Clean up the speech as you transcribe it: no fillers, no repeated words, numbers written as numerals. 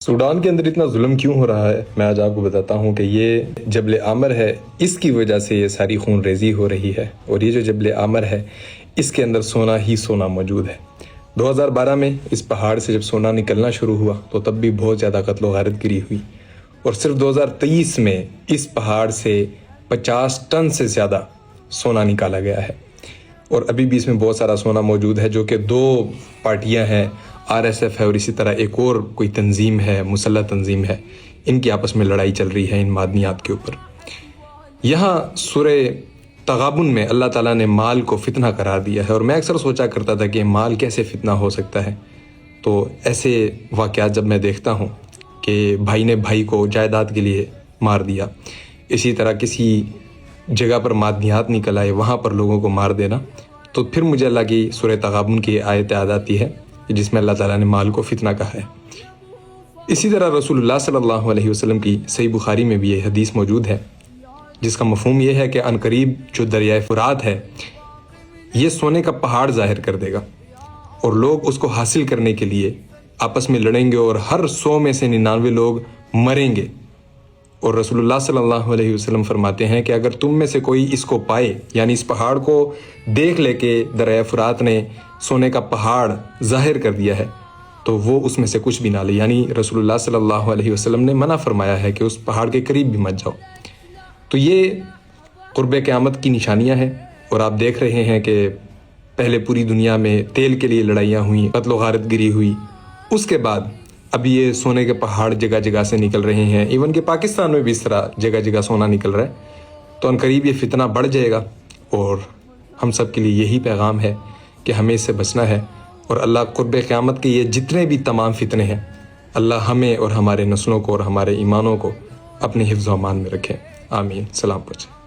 Sudan के अंदर इतना जुल्म क्यों हो रहा है, मैं आज आपको बताता हूँ कि ये जबल आमर है, इसकी वजह से ये सारी खून रेजी हो रही है। और ये जो जबल आमर है इसके अंदर सोना ही सोना मौजूद है। 2012 में इस पहाड़ से जब सोना निकलना शुरू हुआ तो तब भी बहुत ज़्यादा कत्ल व गारत गिरी हुई, और सिर्फ 2023 में इस पहाड़ से 50 टन से ज़्यादा सोना निकाला गया है। और अभी भी इसमें बहुत सारा सोना मौजूद है, जो कि दो पार्टियां हैं, RSF है और इसी तरह एक और कोई तंजीम है, मुसल्लह तंजीम है, इनकी आपस में लड़ाई चल रही है इन मादनियात के ऊपर। यहाँ सूरे तगाबुन में अल्लाह ताला ने माल को फितना करार दिया है, और मैं अक्सर सोचा करता था कि माल कैसे फितना हो सकता है। तो ऐसे वाक़यात जब मैं देखता हूँ कि भाई ने भाई को जायदाद के लिए मार दिया, इसी तरह किसी जगह पर मादनियात निकल आए वहाँ पर लोगों को मार देना, तो फिर मुझे अल्लाह की सूरह तगाबुन की आयत याद आती है जिसमें अल्लाह ताला ने माल को फितना कहा है। इसी तरह रसूलुल्लाह सल्लल्लाहु अलैहि वसल्लम की सही बुखारी में भी ये हदीस मौजूद है, जिसका मफहूम ये है कि अनकरीब जो दरियाए फुरात है ये सोने का पहाड़ ज़ाहिर कर देगा, और लोग उसको हासिल करने के लिए आपस में लड़ेंगे, और हर 100 में से 99 लोग मरेंगे। और रसूलुल्लाह सल्लल्लाहु अलैहि वसल्लम फरमाते हैं कि अगर तुम में से कोई इसको पाए, यानी इस पहाड़ को देख ले कि दरिया फुरात ने सोने का पहाड़ ज़ाहिर कर दिया है, तो वो उसमें से कुछ भी ना ले। यानी रसूलुल्लाह सल्लल्लाहु अलैहि वसल्लम ने मना फरमाया है कि उस पहाड़ के करीब भी मत जाओ। तो ये क़ुर्ब क़यामत की निशानियाँ हैं। और आप देख रहे हैं कि पहले पूरी दुनिया में तेल के लिए लड़ाइयाँ हुई, कत्ल गारत गिरी हुई, उसके बाद अभी ये सोने के पहाड़ जगह जगह से निकल रहे हैं। इवन कि पाकिस्तान में भी इस तरह जगह जगह सोना निकल रहा है। तो अनकरीब ये फितना बढ़ जाएगा, और हम सब के लिए यही पैगाम है कि हमें इससे बचना है। और अल्लाह क़ुर्ब क़यामत के ये जितने भी तमाम फितने हैं, अल्लाह हमें और हमारे नस्लों को और हमारे ईमानों को अपने हिफ्ज़ व अमान में रखें। आमीन। सलाम पहुँचे।